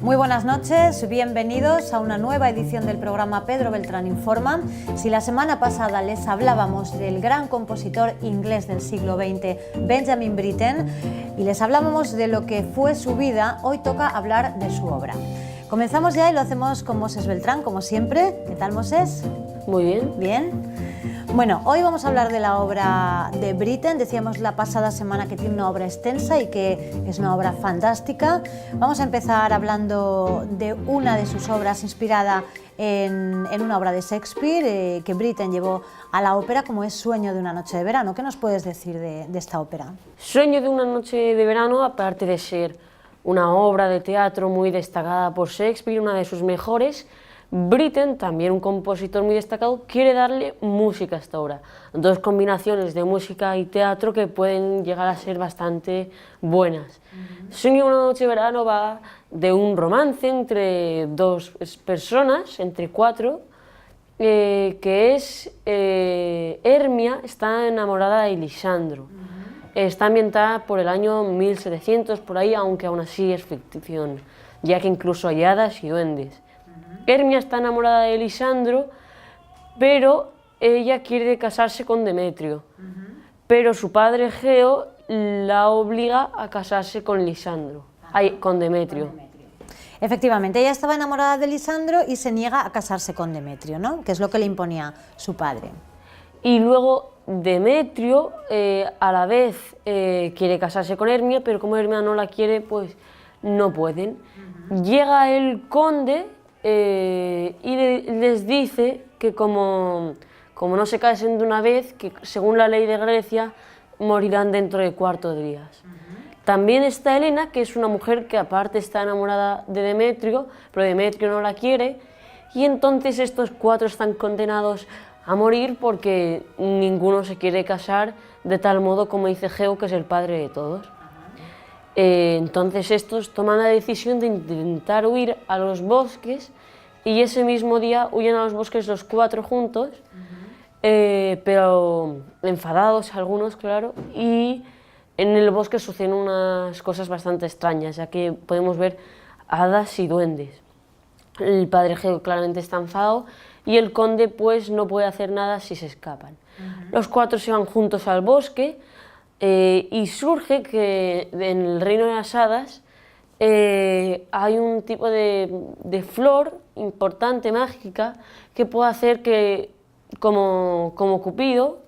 Muy buenas noches, bienvenidos a una nueva edición del programa Pedro Beltrán Informa. Si la semana pasada les hablábamos del gran compositor inglés del siglo XX, Benjamin Britten, y les hablábamos de lo que fue su vida, hoy toca hablar de su obra. Comenzamos ya y lo hacemos con Moses Beltrán, como siempre. ¿Qué tal, Moses? Muy bien. Bien. Bueno, hoy vamos a hablar de la obra de Britten. Decíamos la pasada semana que tiene una obra extensa y que es una obra fantástica. Vamos a empezar hablando de una de sus obras inspirada en una obra de Shakespeare que Britten llevó a la ópera, como es Sueño de una noche de verano. ¿Qué nos puedes decir de esta ópera? Sueño de una noche de verano, aparte de ser una obra de teatro muy destacada por Shakespeare, una de sus mejores, Britten, también un compositor muy destacado, quiere darle música a esta obra. Dos combinaciones de música y teatro que pueden llegar a ser bastante buenas. Sueño de una noche de verano va de un romance entre dos personas, entre cuatro, que es Hermia está enamorada de Lisandro. Está ambientada por el año 1700, por ahí, aunque aún así es ficción, ya que incluso hay hadas y duendes. Hermia está enamorada de Lisandro, pero ella quiere casarse con Demetrio. Pero su padre Egeo la obliga a casarse con Lisandro, con Demetrio. Efectivamente, ella estaba enamorada de Lisandro y se niega a casarse con Demetrio, ¿no? Que es lo que le imponía su padre. Y luego Demetrio a la vez quiere casarse con Hermia, pero como Hermia no la quiere, pues no pueden. Llega el conde y les dice que como no se casen de una vez, que según la ley de Grecia morirán dentro de 4 días. También está Helena, que es una mujer que aparte está enamorada de Demetrio, pero Demetrio no la quiere, y entonces estos 4 están condenados a morir porque ninguno se quiere casar de tal modo como dice Egeo, que es el padre de todos. Entonces estos toman la decisión de intentar huir a los bosques y ese mismo día huyen a los bosques los 4 juntos, pero enfadados algunos, claro, y en el bosque suceden unas cosas bastante extrañas, ya que podemos ver hadas y duendes. El padre Egeo claramente está enfadado y el conde pues no puede hacer nada si se escapan. Los 4 se van juntos al bosque. Y surge que en el reino de las hadas hay un tipo de flor importante, mágica, que puede hacer que, como Cupido,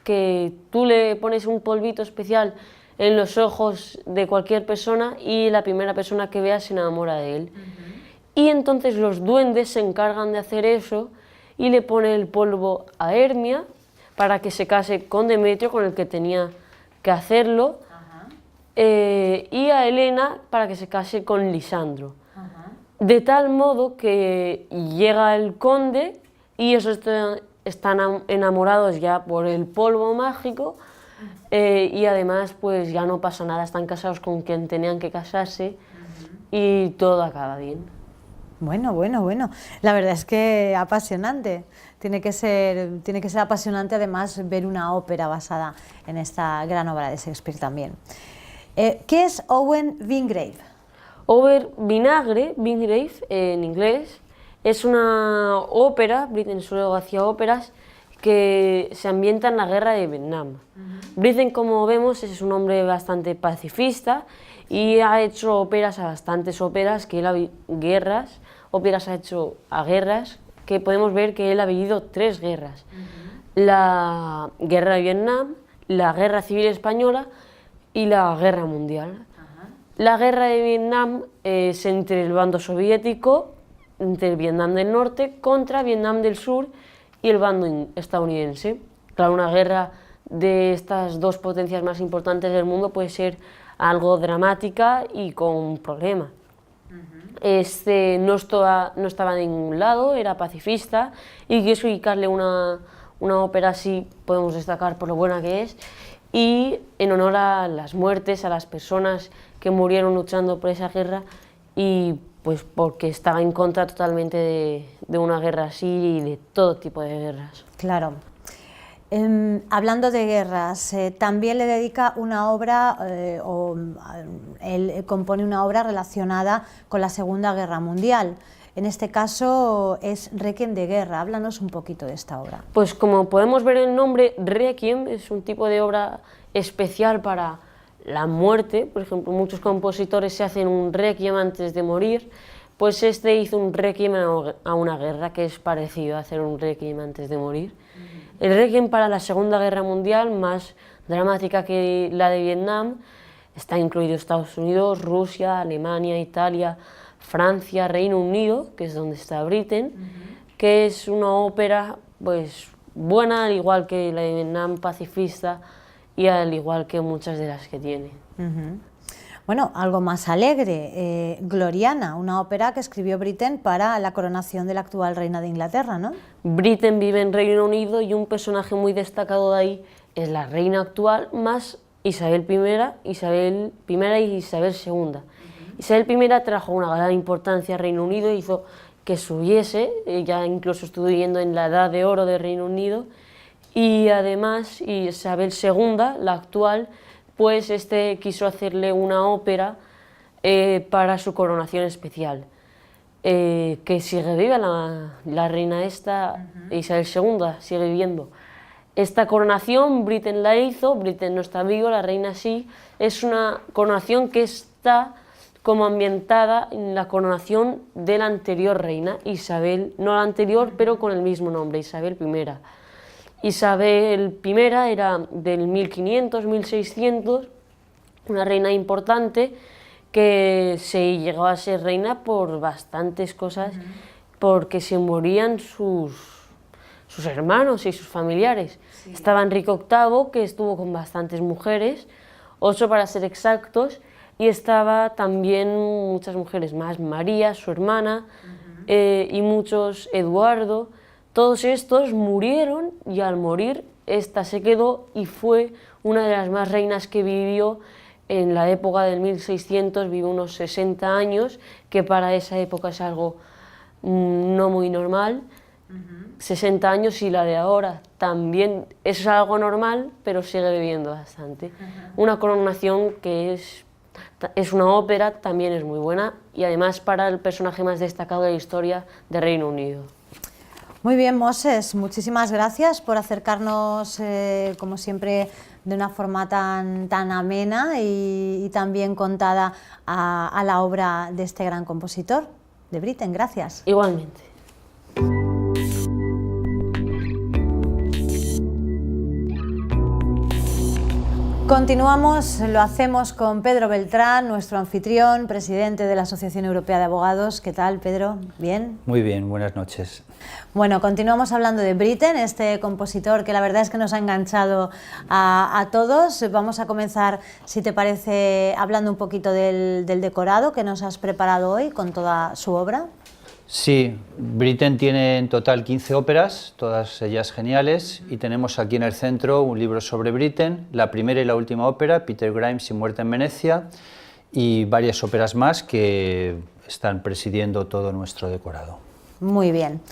que tú le pones un polvito especial en los ojos de cualquier persona y la primera persona que vea se enamora de él. Y entonces los duendes se encargan de hacer eso y le ponen el polvo a Hermia para que se case con Demetrio, con el que tenía que hacerlo, y a Helena para que se case con Lisandro. De tal modo que llega el conde y ellos están enamorados ya por el polvo mágico, y además pues ya no pasa nada, están casados con quien tenían que casarse y todo acaba bien. Bueno. La verdad es que apasionante. Tiene que ser apasionante además ver una ópera basada en esta gran obra de Shakespeare también. ¿Qué es Owen Wingrave? Owen Wingrave en inglés es una ópera, Britten solo hacía óperas, que se ambienta en la guerra de Vietnam. Britten, como vemos, es un hombre bastante pacifista y ha hecho bastantes óperas, que él ha hecho a guerras, que podemos ver que él ha vivido 3 guerras. La guerra de Vietnam, la guerra civil española y la guerra mundial. La guerra de Vietnam es entre el bando soviético, entre el Vietnam del Norte, contra Vietnam del Sur y el bando estadounidense. Claro, una guerra de estas 2 potencias más importantes del mundo puede ser algo dramática y con problemas. No estaba de ningún lado, era pacifista y quiso dedicarle una ópera así, podemos destacar por lo buena que es, y en honor a las muertes, a las personas que murieron luchando por esa guerra y pues porque estaba en contra totalmente de una guerra así y de todo tipo de guerras. Claro. Hablando de guerras, también le dedica una obra, él compone una obra relacionada con la Segunda Guerra Mundial. En este caso es Requiem de guerra. Háblanos un poquito de esta obra. Pues como podemos ver el nombre, Requiem es un tipo de obra especial para la muerte. Por ejemplo, muchos compositores se hacen un Requiem antes de morir, pues este hizo un Requiem a una guerra, que es parecido a hacer un Requiem antes de morir. El Requiem para la Segunda Guerra Mundial, más dramática que la de Vietnam, está incluido Estados Unidos, Rusia, Alemania, Italia, Francia, Reino Unido, que es donde está Britten, que es una ópera pues buena, al igual que la de Vietnam, pacifista, y al igual que muchas de las que tiene. Bueno, algo más alegre, Gloriana, una ópera que escribió Britten para la coronación de la actual reina de Inglaterra, ¿no? Britten vive en Reino Unido y un personaje muy destacado de ahí es la reina actual, más Isabel I, Isabel I y Isabel II. Isabel I trajo una gran importancia a Reino Unido, hizo que subiese, ella incluso estuvo viviendo en la Edad de Oro de Reino Unido, y además Isabel II, la actual, pues quiso hacerle una ópera para su coronación especial, que sigue viva la reina esta, Isabel II, sigue viviendo. Esta coronación Britten la hizo, Britten no está vivo, la reina sí, es una coronación que está como ambientada en la coronación de la anterior reina, Isabel, no la anterior, pero con el mismo nombre, Isabel I. Isabel I era del 1500-1600, una reina importante que se llegó a ser reina por bastantes cosas, porque se morían sus hermanos y sus familiares. Sí. Estaba Enrique VIII, que estuvo con bastantes mujeres, 8 para ser exactos, y estaba también muchas mujeres más, María, su hermana, y muchos, Eduardo. Todos estos murieron y al morir esta se quedó y fue una de las más reinas que vivió en la época del 1600, vivió unos 60 años, que para esa época es algo no muy normal. 60 años, y la de ahora también es algo normal, pero sigue viviendo bastante. Una coronación que es una ópera, también es muy buena, y además para el personaje más destacado de la historia de Reino Unido. Muy bien, Moses, muchísimas gracias por acercarnos, como siempre, de una forma tan amena y también contada a la obra de este gran compositor, de Britten. Gracias. Igualmente. Continuamos, lo hacemos con Pedro Beltrán, nuestro anfitrión, presidente de la Asociación Europea de Abogados. ¿Qué tal, Pedro? ¿Bien? Muy bien, buenas noches. Bueno, continuamos hablando de Britten, este compositor que la verdad es que nos ha enganchado a todos. Vamos a comenzar, si te parece, hablando un poquito del decorado que nos has preparado hoy con toda su obra. Sí, Britten tiene en total 15 óperas, todas ellas geniales, y tenemos aquí en el centro un libro sobre Britten, la primera y la última ópera, Peter Grimes y Muerte en Venecia, y varias óperas más que están presidiendo todo nuestro decorado. Muy bien.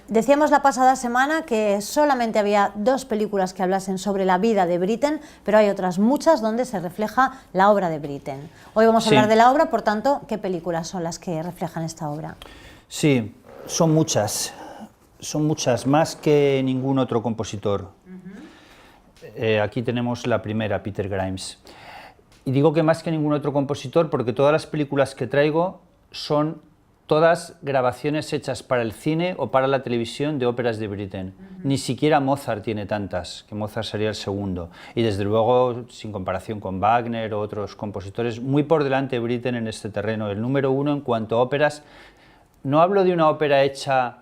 Decíamos la pasada semana que solamente había 2 películas que hablasen sobre la vida de Britten, pero hay otras muchas donde se refleja la obra de Britten. Hoy vamos a hablar de la obra, por tanto, ¿qué películas son las que reflejan esta obra? Sí, son muchas más que ningún otro compositor. Aquí tenemos la primera, Peter Grimes. Y digo que más que ningún otro compositor porque todas las películas que traigo son todas grabaciones hechas para el cine o para la televisión de óperas de Britten. Ni siquiera Mozart tiene tantas, que Mozart sería el segundo. Y desde luego, sin comparación con Wagner o otros compositores, muy por delante de Britten en este terreno. El número 1 en cuanto a óperas. No hablo de una ópera hecha,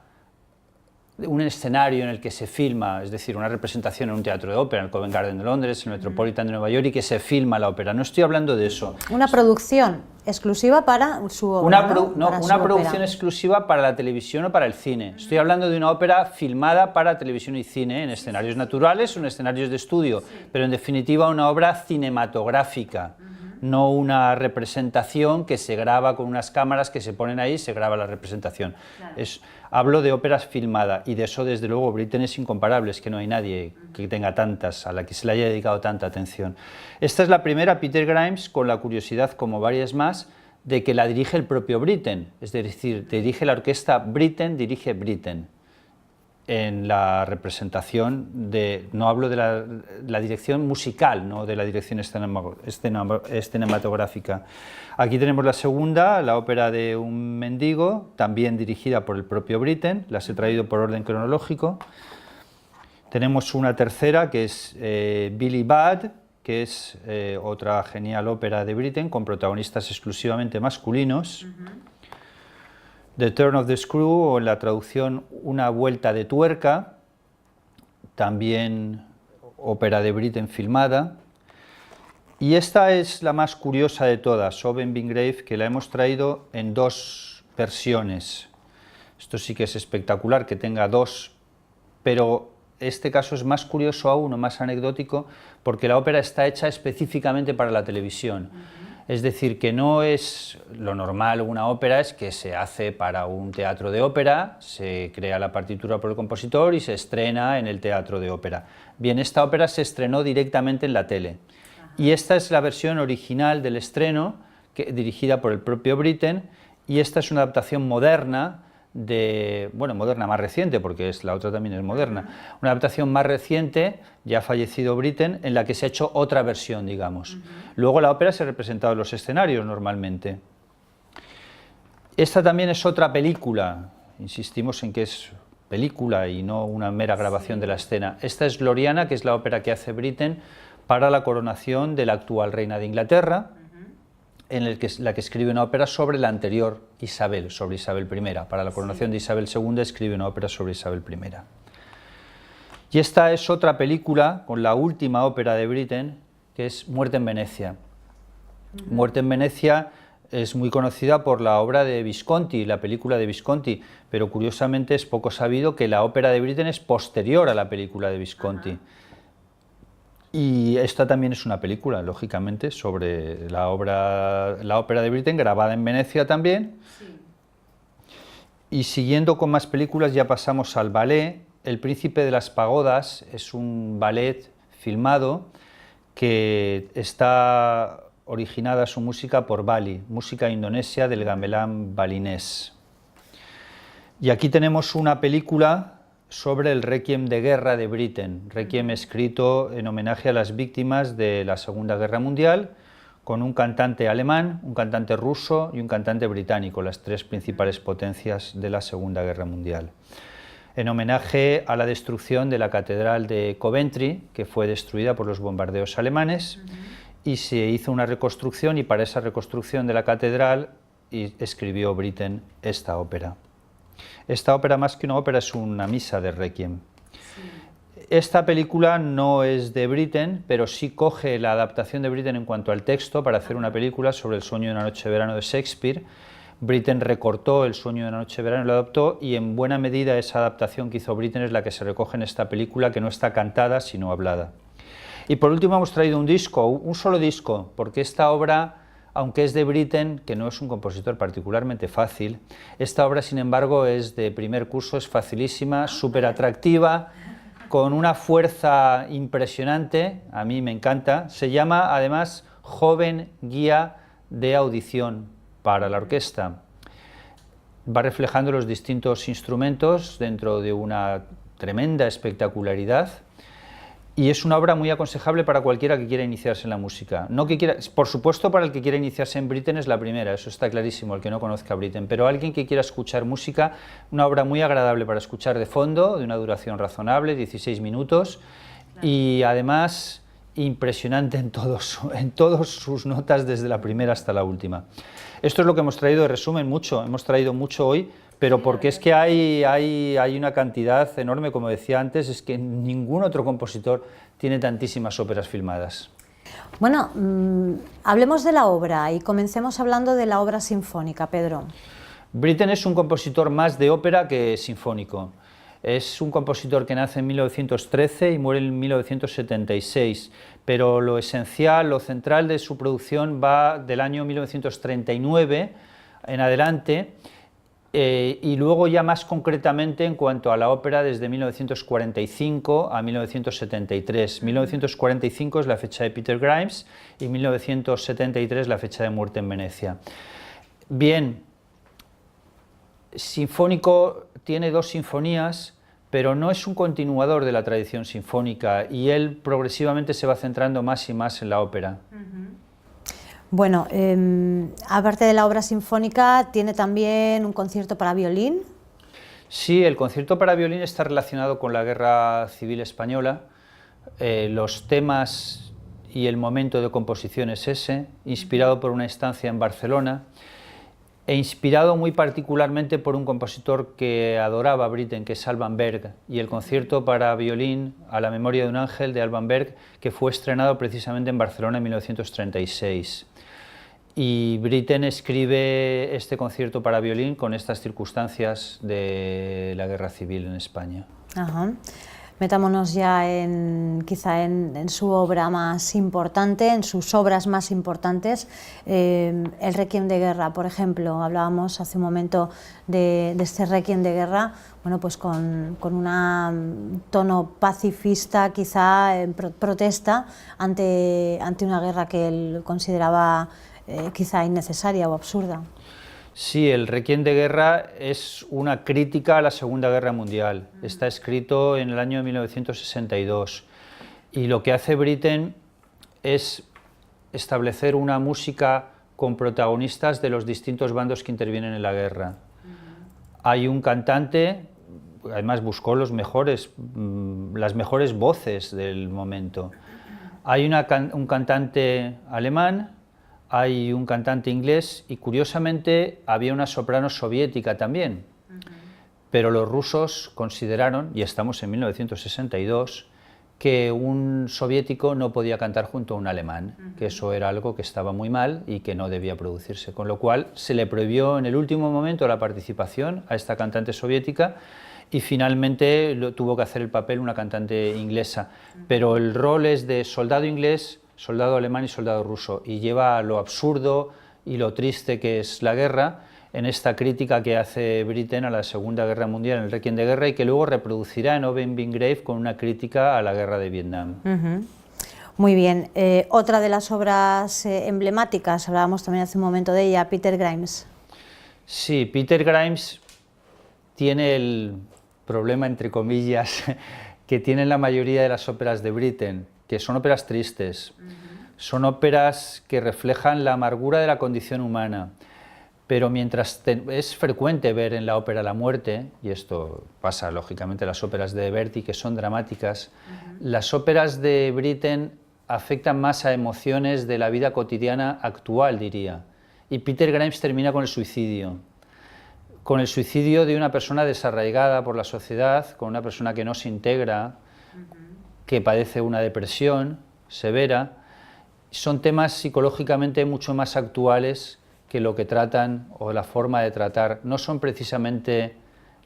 un escenario en el que se filma, es decir, una representación en un teatro de ópera, en el Covent Garden de Londres, en el Metropolitan de Nueva York, y que se filma la ópera. No estoy hablando de eso. Una producción exclusiva para su obra. Una producción exclusiva para la televisión o para el cine. Estoy hablando de una ópera filmada para televisión y cine, en escenarios naturales o en escenarios de estudio, pero en definitiva una obra cinematográfica. no una representación que se graba con unas cámaras que se ponen ahí y se graba la representación. Claro. Hablo de óperas filmadas, y de eso desde luego Britten es incomparable, es que no hay nadie que tenga tantas, a la que se le haya dedicado tanta atención. Esta es la primera, Peter Grimes, con la curiosidad, como varias más, de que la dirige el propio Britten, es decir, dirige la orquesta Britten, dirige Britten. En la representación no hablo de la dirección musical, no de la dirección cinematográfica. Aquí tenemos la segunda, la ópera de un mendigo, también dirigida por el propio Britten, las he traído por orden cronológico. Tenemos una tercera, que es Billy Budd, que es otra genial ópera de Britten, con protagonistas exclusivamente masculinos. The Turn of the Screw, o en la traducción Una vuelta de tuerca, también ópera de Britten filmada. Y esta es la más curiosa de todas, Oben Bingrave, que la hemos traído en dos versiones. Esto sí que es espectacular, que tenga dos, pero este caso es más curioso aún, o más anecdótico, porque la ópera está hecha específicamente para la televisión. Es decir, que no es lo normal. Una ópera es que se hace para un teatro de ópera, se crea la partitura por el compositor y se estrena en el teatro de ópera. Bien, esta ópera se estrenó directamente en la tele. Y esta es la versión original del estreno, dirigida por el propio Britten, y esta es una adaptación moderna, moderna más reciente, porque la otra también es moderna, una adaptación más reciente, ya fallecido Britten, en la que se ha hecho otra versión, digamos. Luego la ópera se ha representado en los escenarios normalmente. Esta también es otra película, insistimos en que es película y no una mera grabación de la escena. Esta es Gloriana, que es la ópera que hace Britten para la coronación de la actual reina de Inglaterra, en la que escribe una ópera sobre la anterior Isabel, sobre Isabel I. Para la coronación de Isabel II escribe una ópera sobre Isabel I. Y esta es otra película, con la última ópera de Britten, que es Muerte en Venecia. Muerte en Venecia es muy conocida por la obra de Visconti, la película de Visconti, pero curiosamente es poco sabido que la ópera de Britten es posterior a la película de Visconti. Y esta también es una película, lógicamente, sobre la ópera de Britten, grabada en Venecia también. Sí. Y siguiendo con más películas, ya pasamos al ballet. El Príncipe de las Pagodas es un ballet filmado que está originada su música por Bali, música indonesia del gamelán balinés. Y aquí tenemos una película sobre el Requiem de guerra de Britten, Requiem escrito en homenaje a las víctimas de la Segunda Guerra Mundial, con un cantante alemán, un cantante ruso y un cantante británico, las tres principales potencias de la Segunda Guerra Mundial, en homenaje a la destrucción de la Catedral de Coventry, que fue destruida por los bombardeos alemanes, y se hizo una reconstrucción, y para esa reconstrucción de la catedral escribió Britten esta ópera. Esta ópera, más que una ópera, es una misa de Requiem. Sí. Esta película no es de Britten, pero sí coge la adaptación de Britten en cuanto al texto para hacer una película sobre el sueño de una noche de verano de Shakespeare. Britten recortó el sueño de una noche de verano y lo adaptó, y en buena medida esa adaptación que hizo Britten es la que se recoge en esta película, que no está cantada sino hablada. Y por último hemos traído un disco, un solo disco, porque esta obra, aunque es de Britten, que no es un compositor particularmente fácil, esta obra, sin embargo, es de primer curso, es facilísima, súper atractiva, con una fuerza impresionante, a mí me encanta. Se llama, además, Joven Guía de Audición para la orquesta. Va reflejando los distintos instrumentos dentro de una tremenda espectacularidad. Y es una obra muy aconsejable para cualquiera que quiera iniciarse en la música. No que quiera, por supuesto, para el que quiera iniciarse en Britten es la primera, eso está clarísimo, el que no conozca Britten, pero alguien que quiera escuchar música, una obra muy agradable para escuchar de fondo, de una duración razonable, 16 minutos, claro. Y además impresionante en todas sus notas, desde la primera hasta la última. Esto es lo que hemos traído de resumen, hemos traído mucho hoy, pero porque es que hay una cantidad enorme, como decía antes, es que ningún otro compositor tiene tantísimas óperas filmadas. Bueno, hablemos de la obra y comencemos hablando de la obra sinfónica, Pedro. Britten es un compositor más de ópera que sinfónico. Es un compositor que nace en 1913 y muere en 1976, pero lo esencial, lo central de su producción va del año 1939 en adelante, y luego ya más concretamente en cuanto a la ópera desde 1945 a 1973. 1945 es la fecha de Peter Grimes y 1973 la fecha de muerte en Venecia. Bien, sinfónico, tiene 2 sinfonías, pero no es un continuador de la tradición sinfónica, y él progresivamente se va centrando más y más en la ópera. Bueno, aparte de la obra sinfónica, tiene también un concierto para violín. Sí, el concierto para violín está relacionado con la Guerra Civil Española. Los temas y el momento de composición es ese, inspirado por una estancia en Barcelona, e inspirado muy particularmente por un compositor que adoraba Britten, que es Alban Berg, y el concierto para violín a la memoria de un ángel de Alban Berg, que fue estrenado precisamente en Barcelona en 1936. Y Britten escribe este concierto para violín con estas circunstancias de la Guerra Civil en España. Ajá. Metámonos ya quizá en su obra más importante, en sus obras más importantes. El Requiem de Guerra, por ejemplo, hablábamos hace un momento de este Requiem de Guerra, bueno, pues con un tono pacifista, quizá en protesta ante una guerra que él consideraba quizá innecesaria o absurda. Sí, el Requiem de Guerra es una crítica a la Segunda Guerra Mundial. Está escrito en el año 1962, y lo que hace Britten es establecer una música con protagonistas de los distintos bandos que intervienen en la guerra. Hay un cantante, además buscó las mejores voces del momento. Hay un cantante alemán, hay un cantante inglés, y curiosamente había una soprano soviética también. Pero los rusos consideraron, y estamos en 1962, que un soviético no podía cantar junto a un alemán, que eso era algo que estaba muy mal y que no debía producirse, con lo cual se le prohibió en el último momento la participación a esta cantante soviética, y finalmente tuvo que hacer el papel una cantante inglesa. Pero el rol es de soldado inglés, soldado alemán y soldado ruso, y lleva a lo absurdo y lo triste que es la guerra en esta crítica que hace Britten a la Segunda Guerra Mundial en el Requiem de Guerra, y que luego reproducirá en Oben Bin Grave con una crítica a la guerra de Vietnam. Muy bien. Otra de las obras emblemáticas, hablábamos también hace un momento de ella, Peter Grimes. Sí, Peter Grimes tiene el problema, entre comillas, que tienen la mayoría de las óperas de Britten, que son óperas tristes, son óperas que reflejan la amargura de la condición humana, pero mientras es frecuente ver en la ópera la muerte, y esto pasa lógicamente en las óperas de Verdi, que son dramáticas, las óperas de Britten afectan más a emociones de la vida cotidiana actual, diría, y Peter Grimes termina con el suicidio de una persona desarraigada por la sociedad, con una persona que no se integra, que padece una depresión severa. Son temas psicológicamente mucho más actuales que lo que tratan, o la forma de tratar. No son precisamente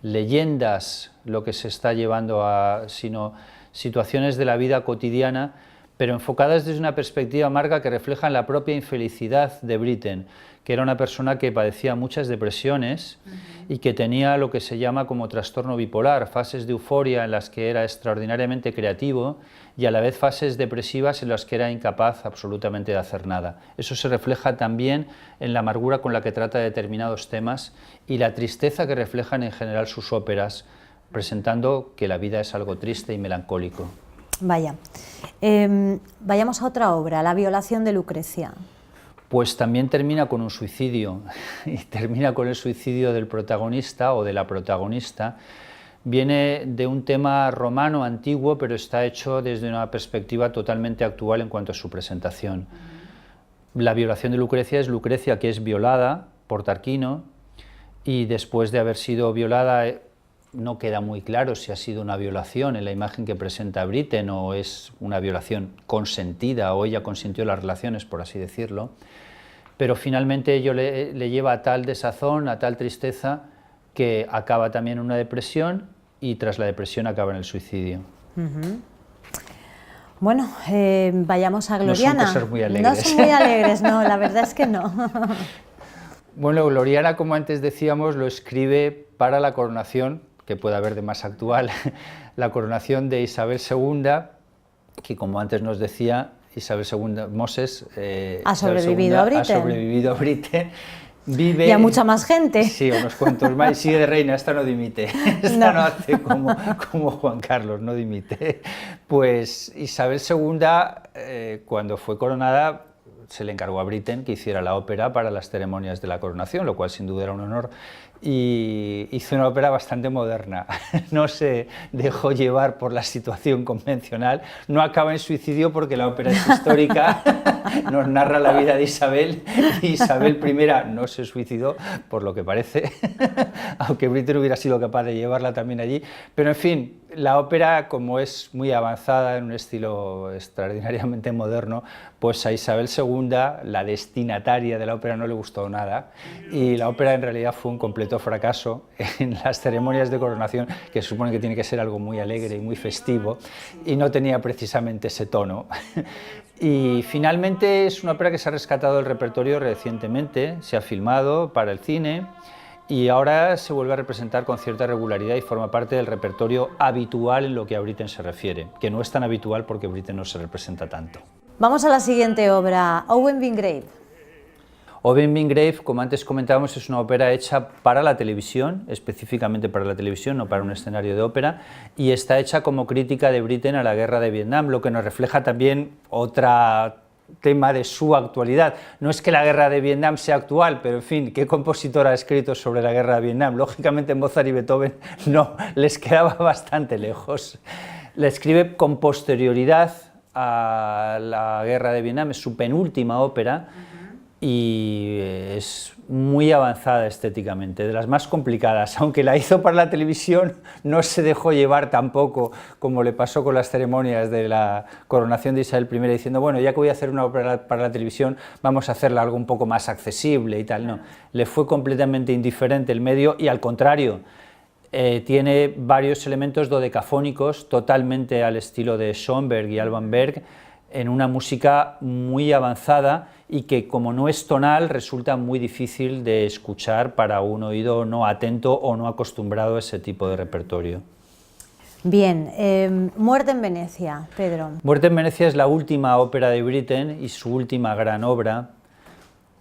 leyendas lo que se está llevando sino situaciones de la vida cotidiana, pero enfocadas desde una perspectiva amarga que reflejan la propia infelicidad de Britten, que era una persona que padecía muchas depresiones y que tenía lo que se llama como trastorno bipolar, fases de euforia en las que era extraordinariamente creativo y a la vez fases depresivas en las que era incapaz absolutamente de hacer nada. Eso se refleja también en la amargura con la que trata determinados temas y la tristeza que reflejan en general sus óperas, presentando que la vida es algo triste y melancólico. Vaya. Vayamos a otra obra, La violación de Lucrecia. Pues también termina con un suicidio, y termina con el suicidio del protagonista o de la protagonista. Viene de un tema romano antiguo, pero está hecho desde una perspectiva totalmente actual en cuanto a su presentación. La violación de Lucrecia es Lucrecia, que es violada por Tarquino, y después de haber sido violada, no queda muy claro si ha sido una violación en la imagen que presenta Britten o es una violación consentida o ella consintió las relaciones, por así decirlo, pero finalmente ello le lleva a tal desazón, a tal tristeza, que acaba también en una depresión y tras la depresión acaba en el suicidio. Bueno, vayamos a Gloriana. No son cosas muy alegres. No son muy alegres, no, la verdad es que no. Bueno, Gloriana, como antes decíamos, lo escribe para la coronación, que puede haber de más actual, la coronación de Isabel II, que como antes nos decía, Isabel II, Moses, ha sobrevivido a Britten. Ha sobrevivido a Britten. Vive, y a mucha más gente. Sí, unos cuantos más, y sigue de reina, esta no dimite, esta no hace como Juan Carlos, no dimite. Pues Isabel II, cuando fue coronada, se le encargó a Britten que hiciera la ópera para las ceremonias de la coronación, lo cual sin duda era un honor, y hizo una ópera bastante moderna, no se dejó llevar por la situación convencional, no acaba en suicidio porque la ópera es histórica, nos narra la vida de Isabel, y Isabel I no se suicidó, por lo que parece, aunque Britten hubiera sido capaz de llevarla también allí, pero en fin, la ópera, como es muy avanzada en un estilo extraordinariamente moderno, pues a Isabel II, la destinataria de la ópera, no le gustó nada, y la ópera en realidad fue un completo fracaso en las ceremonias de coronación, que se supone que tiene que ser algo muy alegre y muy festivo, y no tenía precisamente ese tono. Y finalmente es una ópera que se ha rescatado del repertorio recientemente, se ha filmado para el cine, y ahora se vuelve a representar con cierta regularidad y forma parte del repertorio habitual en lo que a Britten se refiere, que no es tan habitual porque Britten no se representa tanto. Vamos a la siguiente obra, Owen Wingrave. Owen Wingrave, como antes comentábamos, es una ópera hecha para la televisión, específicamente para la televisión, no para un escenario de ópera, y está hecha como crítica de Britten a la guerra de Vietnam, lo que nos refleja también otro tema de su actualidad. No es que la guerra de Vietnam sea actual, pero en fin, ¿qué compositor ha escrito sobre la guerra de Vietnam? Lógicamente Mozart y Beethoven no, les quedaba bastante lejos. La escribe con posterioridad a la guerra de Vietnam, es su penúltima ópera, y es muy avanzada estéticamente, de las más complicadas, aunque la hizo para la televisión, no se dejó llevar tampoco, como le pasó con las ceremonias de la coronación de Isabel I, diciendo, bueno, ya que voy a hacer una ópera para la televisión, vamos a hacerla algo un poco más accesible y tal. No, le fue completamente indiferente el medio, y al contrario, tiene varios elementos dodecafónicos totalmente al estilo de Schoenberg y Alban Berg, en una música muy avanzada y que, como no es tonal, resulta muy difícil de escuchar para un oído no atento o no acostumbrado a ese tipo de repertorio. Bien, Muerte en Venecia, Pedro. Muerte en Venecia es la última ópera de Britten y su última gran obra,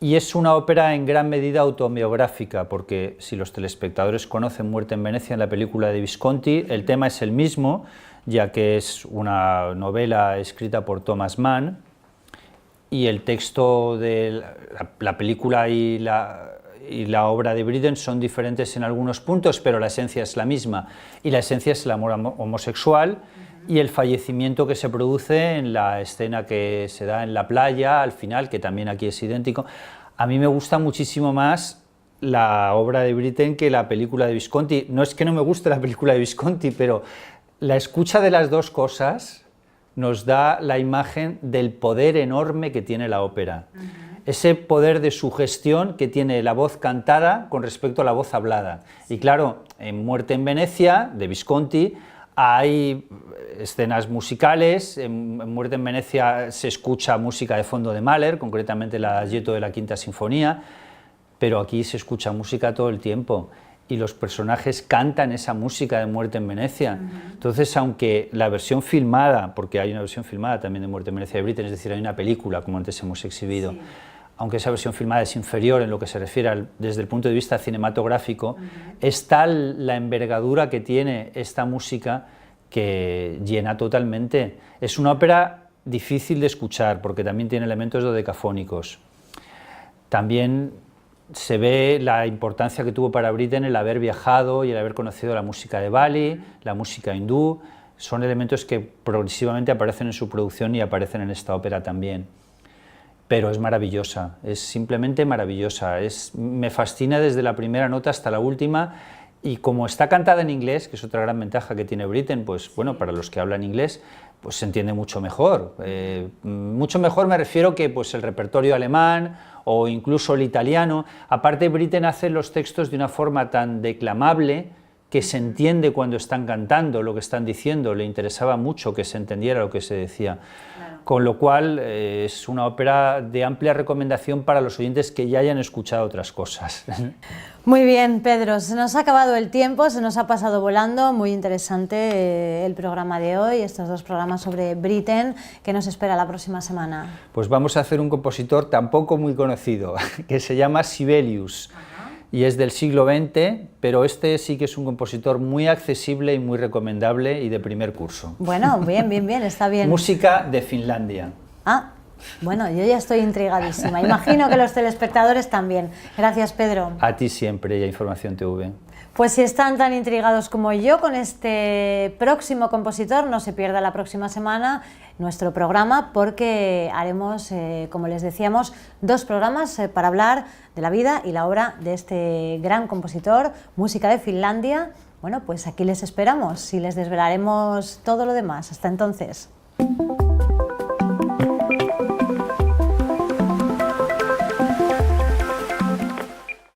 y es una ópera en gran medida autobiográfica, porque si los telespectadores conocen Muerte en Venecia en la película de Visconti, el tema es el mismo, ya que es una novela escrita por Thomas Mann, y el texto de la película y la obra de Britten son diferentes en algunos puntos, pero la esencia es la misma, y la esencia es el amor homosexual y el fallecimiento que se produce en la escena que se da en la playa, al final, que también aquí es idéntico. A mí me gusta muchísimo más la obra de Britten que la película de Visconti. No es que no me guste la película de Visconti, pero la escucha de las dos cosas nos da la imagen del poder enorme que tiene la ópera. Ese poder de sugestión que tiene la voz cantada con respecto a la voz hablada. Y claro, en Muerte en Venecia, de Visconti, hay escenas musicales. En Muerte en Venecia se escucha música de fondo de Mahler, concretamente el Adagietto de la Quinta Sinfonía, pero aquí se escucha música todo el tiempo, y los personajes cantan esa música de Muerte en Venecia. Entonces, aunque la versión filmada, porque hay una versión filmada también de Muerte en Venecia de Britten, es decir, hay una película, como antes hemos exhibido, sí, aunque esa versión filmada es inferior en lo que se refiere desde el punto de vista cinematográfico, es tal la envergadura que tiene esta música que llena totalmente. Es una ópera difícil de escuchar, porque también tiene elementos dodecafónicos. También se ve la importancia que tuvo para Britten el haber viajado y el haber conocido la música de Bali, la música hindú. Son elementos que progresivamente aparecen en su producción y aparecen en esta ópera también. Pero es maravillosa, es simplemente maravillosa. Me fascina desde la primera nota hasta la última, y como está cantada en inglés, que es otra gran ventaja que tiene Britten, pues bueno, para los que hablan inglés, pues se entiende mucho mejor. Mucho mejor me refiero que pues el repertorio alemán o incluso el italiano. Aparte, Britten hace los textos de una forma tan declamable que se entiende cuando están cantando lo que están diciendo, le interesaba mucho que se entendiera lo que se decía. Claro. Con lo cual es una ópera de amplia recomendación para los oyentes que ya hayan escuchado otras cosas. Muy bien, Pedro, se nos ha acabado el tiempo, se nos ha pasado volando, muy interesante el programa de hoy, estos dos programas sobre Britten. ¿Qué nos espera la próxima semana? Pues vamos a hacer un compositor tampoco muy conocido, que se llama Sibelius. Y es del siglo XX, pero este sí que es un compositor muy accesible y muy recomendable y de primer curso. Bueno, bien, está bien. Música de Finlandia. Ah, bueno, yo ya estoy intrigadísima. Imagino que los telespectadores también. Gracias, Pedro. A ti siempre y a Información TV. Pues si están tan intrigados como yo con este próximo compositor, no se pierda la próxima semana nuestro programa, porque haremos, como les decíamos, dos programas para hablar de la vida y la obra de este gran compositor, música de Finlandia. Bueno, pues aquí les esperamos y les desvelaremos todo lo demás. Hasta entonces.